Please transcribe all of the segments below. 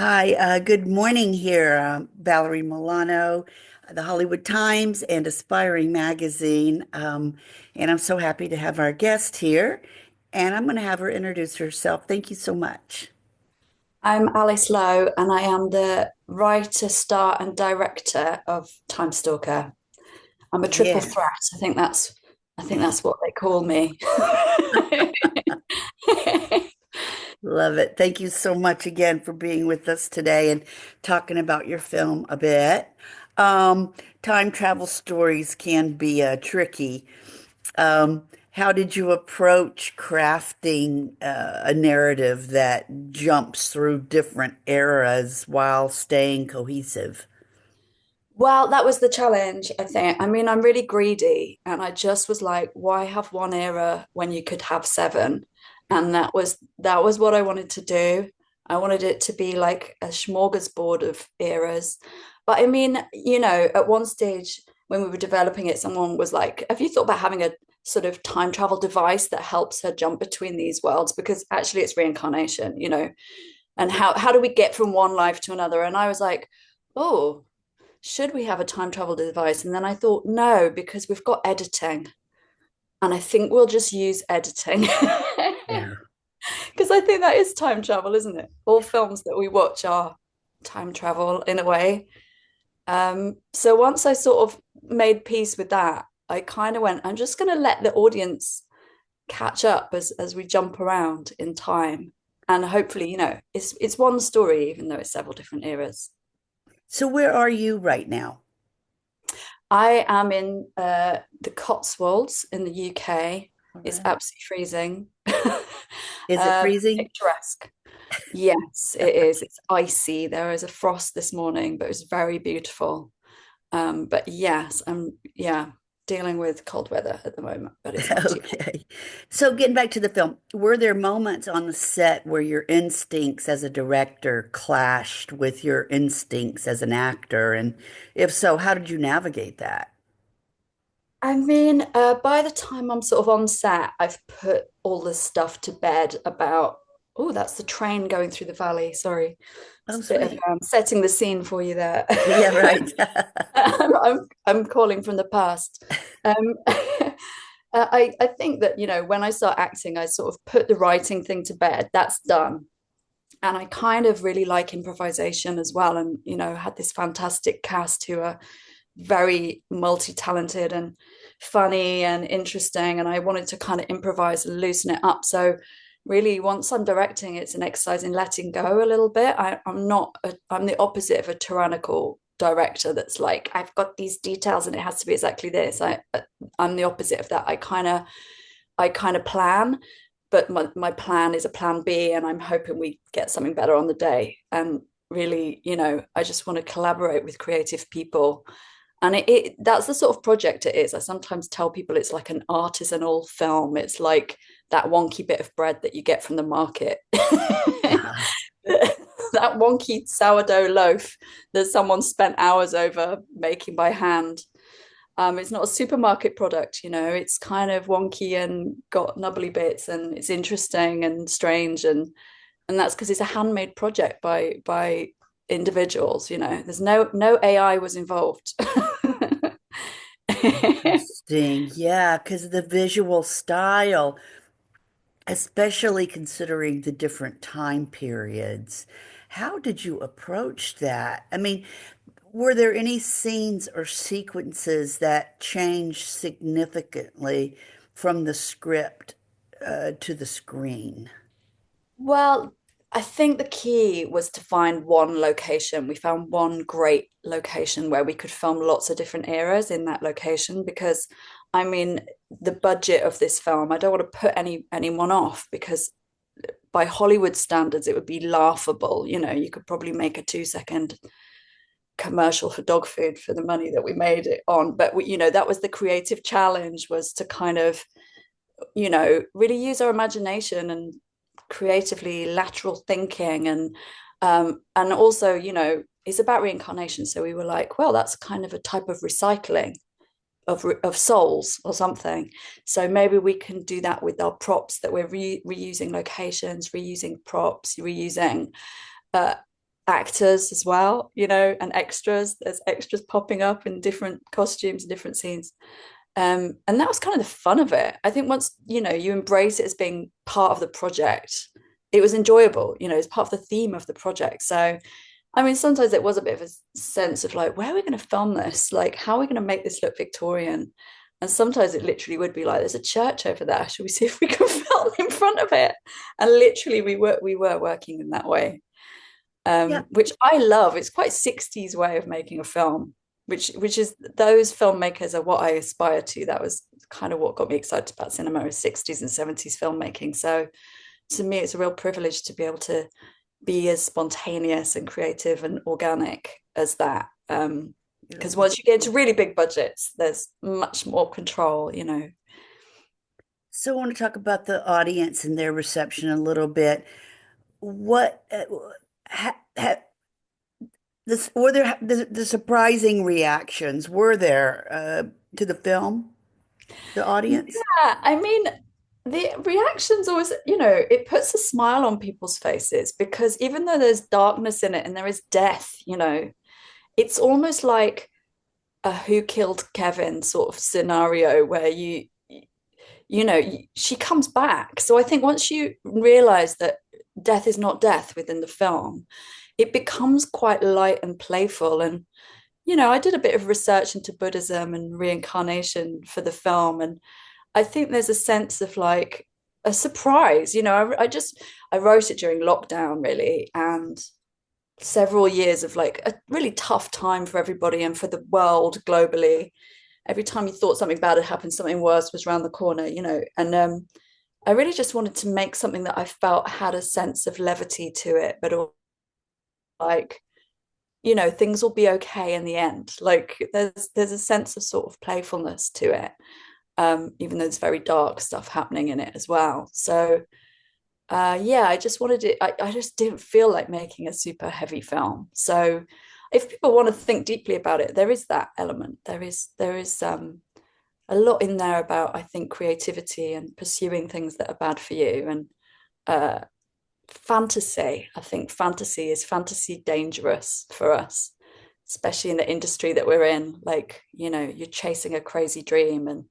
Hi, good morning here. Valerie Milano, the Hollywood Times and Aspiring Magazine. And I'm so happy to have our guest here. And I'm going to have her introduce herself. Thank you so much. I'm Alice Lowe, and I am the writer, star, and director of Timestalker. I'm a triple Yes, threat. I think that's what they call me. love it. Thank you so much again for being with us today and talking about your film a bit. Time travel stories can be tricky. How did you approach crafting a narrative that jumps through different eras while staying cohesive? Well, that was the challenge, I think. I mean, I'm really greedy, and I just was like, why have one era when you could have seven? And that was what I wanted to do. I wanted it to be like a smorgasbord of eras. But I mean, at one stage when we were developing it, someone was like, have you thought about having a sort of time travel device that helps her jump between these worlds? Because actually it's reincarnation. And how do we get from one life to another? And I was like, oh, should we have a time travel device? And then I thought, no, because we've got editing. And I think we'll just use editing. Yeah. Because I think that is time travel, isn't it? All films that we watch are time travel in a way. So once I sort of made peace with that, I kind of went, I'm just going to let the audience catch up as we jump around in time. And hopefully, it's one story, even though it's several different eras. So where are you right now? I am in the Cotswolds in the UK. All It's right. absolutely freezing. Is it freezing? Picturesque. Yes, it is. It's icy. There is a frost this morning, but it was very beautiful. But yes, I'm dealing with cold weather at the moment, but it's not too bad. Okay. So getting back to the film, were there moments on the set where your instincts as a director clashed with your instincts as an actor? And if so, how did you navigate that? I mean, by the time I'm sort of on set, I've put all the stuff to bed about, oh, that's the train going through the valley. Sorry. It's Oh, a bit of sweet. setting the scene for you there. Yeah, right. I'm calling from the past. Um, I think that, when I start acting, I sort of put the writing thing to bed. That's done. And I kind of really like improvisation as well. And, had this fantastic cast who are very multi-talented and funny and interesting. And I wanted to kind of improvise and loosen it up. So really, once I'm directing, it's an exercise in letting go a little bit. I'm the opposite of a tyrannical director that's like, I've got these details and it has to be exactly this. I'm the opposite of that. I kind of plan, but my plan is a plan B, and I'm hoping we get something better on the day. And really, I just want to collaborate with creative people. And that's the sort of project it is. I sometimes tell people it's like an artisanal film. It's like that wonky bit of bread that you get from the market. Yeah. That wonky sourdough loaf that someone spent hours over making by hand. It's not a supermarket product, it's kind of wonky and got nubbly bits, and it's interesting and strange, and that's because it's a handmade project by individuals. There's no AI was involved. Interesting. Yeah, because the visual style, especially considering the different time periods, how did you approach that? I mean, were there any scenes or sequences that changed significantly from the script to the screen? Well, I think the key was to find one location. We found one great location where we could film lots of different eras in that location because, I mean, the budget of this film, I don't want to put anyone off because by Hollywood standards, it would be laughable. You could probably make a 2-second commercial for dog food for the money that we made it on. But that was the creative challenge, was to kind of, really use our imagination and creatively lateral thinking, and also, it's about reincarnation. So we were like, well, that's kind of a type of recycling of souls or something. So maybe we can do that with our props, that we're reusing locations, reusing props, reusing uh, actors as well, and extras. There's extras popping up in different costumes and different scenes. And that was kind of the fun of it. I think once, you embrace it as being part of the project, it was enjoyable, it's part of the theme of the project. So, I mean, sometimes it was a bit of a sense of like, where are we going to film this? Like, how are we going to make this look Victorian? And sometimes it literally would be like, there's a church over there. Should we see if we can film in front of it? And literally we were working in that way, Yeah. which I love. It's quite 60s way of making a film, which is those filmmakers are what I aspire to. That was kind of what got me excited about cinema, is 60s and 70s filmmaking. So to me, it's a real privilege to be able to be as spontaneous and creative and organic as that. Because once you get into really big budgets, there's much more control. So I want to talk about the audience and their reception a little bit. What this were there the surprising reactions were there to the film, the audience? Yeah, I mean, the reactions always, it puts a smile on people's faces, because even though there's darkness in it and there is death, it's almost like a who killed Kevin sort of scenario where she comes back. So I think once you realize that death is not death within the film, it becomes quite light and playful. And, I did a bit of research into Buddhism and reincarnation for the film. And I think there's a sense of like a surprise. I wrote it during lockdown, really, and several years of like a really tough time for everybody and for the world globally. Every time you thought something bad had happened, something worse was around the corner. And I really just wanted to make something that I felt had a sense of levity to it, but like, things will be okay in the end. Like there's a sense of sort of playfulness to it, even though there's very dark stuff happening in it as well. So yeah, I just wanted it. I just didn't feel like making a super heavy film. So if people want to think deeply about it, there is that element. There is a lot in there about, I think, creativity and pursuing things that are bad for you, and uh, fantasy. I think fantasy dangerous for us, especially in the industry that we're in. Like, you're chasing a crazy dream, and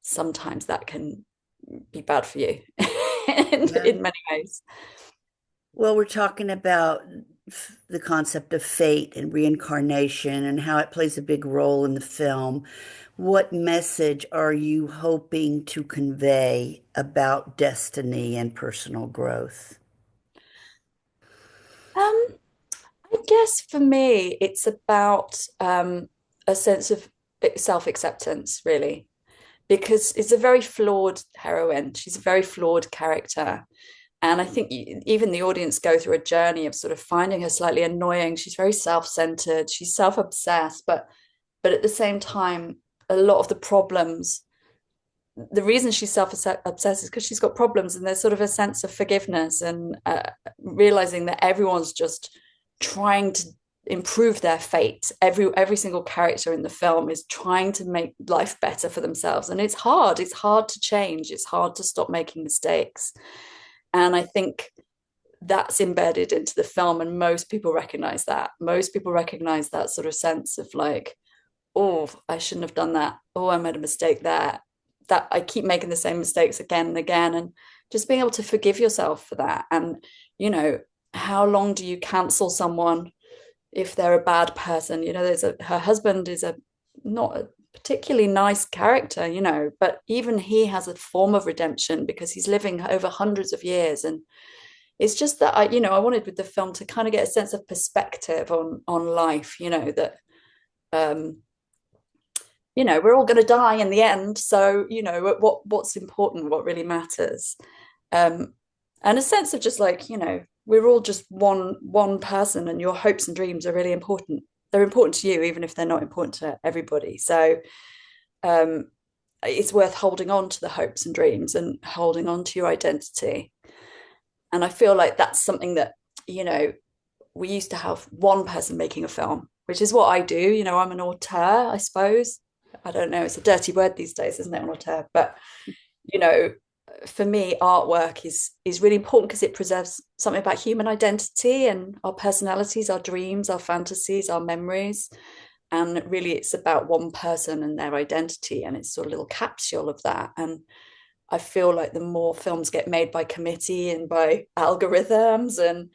sometimes that can be bad for you Yeah. in many ways. Well, we're talking about the concept of fate and reincarnation and how it plays a big role in the film. What message are you hoping to convey about destiny and personal growth? Um, I guess for me, it's about a sense of self-acceptance, really, because it's a very flawed heroine. She's a very flawed character. And I think even the audience go through a journey of sort of finding her slightly annoying. She's very self-centered. She's self-obsessed, but at the same time, a lot of the problems, the reason she's self-obsessed is because she's got problems, and there's sort of a sense of forgiveness and realizing that everyone's just trying to improve their fate. Every single character in the film is trying to make life better for themselves, and it's hard to change. It's hard to stop making mistakes. And I think that's embedded into the film, and most people recognize that. Most people recognize that sort of sense of like, oh, I shouldn't have done that. Oh, I made a mistake there. That I keep making the same mistakes again and again. And just being able to forgive yourself for that. And, how long do you cancel someone if they're a bad person? Her husband is not a particularly nice character, but even he has a form of redemption because he's living over hundreds of years. And it's just that I wanted with the film to kind of get a sense of perspective on life, that um, we're all going to die in the end. So, what's important, what really matters. Um, and a sense of just like, we're all just one person, and your hopes and dreams are really important. They're important to you, even if they're not important to everybody. So um, it's worth holding on to the hopes and dreams and holding on to your identity. And I feel like that's something that, we used to have one person making a film, which is what I do. I'm an auteur, I suppose. I don't know, it's a dirty word these days, isn't it, an auteur? But, you know, for me, artwork is really important because it preserves something about human identity and our personalities, our dreams, our fantasies, our memories. And really, it's about one person and their identity, and it's sort of a little capsule of that. And I feel like the more films get made by committee and by algorithms and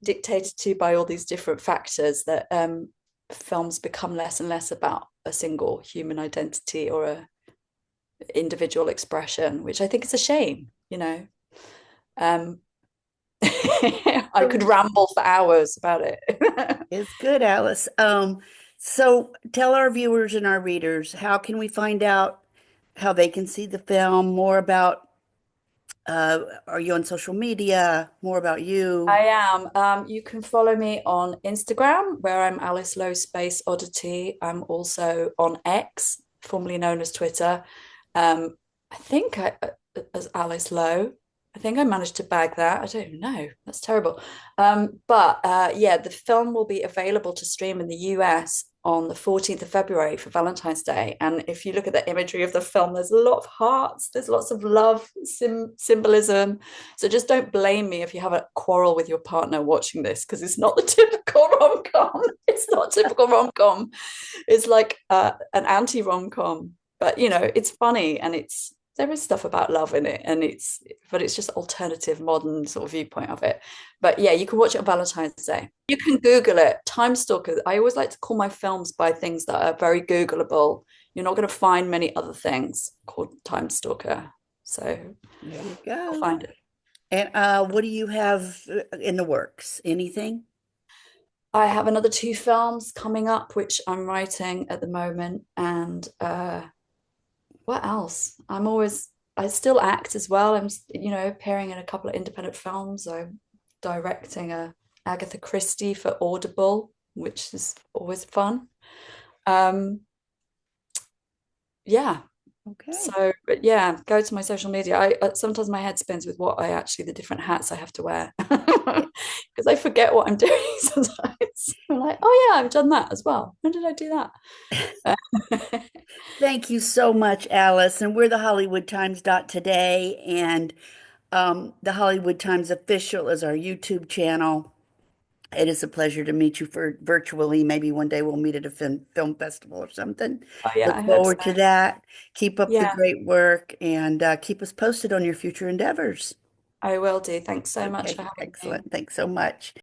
dictated to by all these different factors, that films become less and less about a single human identity or a individual expression, which I think is a shame, you know. Um, I could ramble for hours about it. It's good, Alice. So tell our viewers and our readers, how can we find out how they can see the film, more about are you on social media, more about you? I am. You can follow me on Instagram, where I'm Alice Lowe Space Oddity. I'm also on X, formerly known as Twitter. I think as Alice Lowe. I think I managed to bag that. I don't know. That's terrible. But yeah, the film will be available to stream in the US on the 14th of February for Valentine's Day. And if you look at the imagery of the film, there's a lot of hearts, there's lots of love, symbolism. So just don't blame me if you have a quarrel with your partner watching this, because it's not the typical rom-com. It's not typical rom-com. It's like an anti-rom-com. But you know, it's funny and there is stuff about love in it, and but it's just alternative modern sort of viewpoint of it. But yeah, you can watch it on Valentine's Day. You can Google it. Time Stalker. I always like to call my films by things that are very Googleable. You're not going to find many other things called Time Stalker. So There you you'll go. find it. And what do you have in the works? Anything? I have another two films coming up, which I'm writing at the moment. And what else? I still act as well. I'm, appearing in a couple of independent films. I'm directing a Agatha Christie for Audible, which is always fun. Um, yeah. Okay. So, but yeah, go to my social media. I sometimes my head spins with what I actually the different hats I have to wear because I forget what I'm doing sometimes. I'm like, oh yeah, I've done that as well. When did I do that? Thank you so much, Alice. And we're the Hollywood Times dot today, and the Hollywood Times official is our YouTube channel. It is a pleasure to meet you for virtually. Maybe one day we'll meet at a film festival or something. Oh yeah, Look I hope so. forward to that. Keep up the Yeah, great work and keep us posted on your future endeavors. I will do. Thanks so much Okay, for having me. excellent. Thanks so much.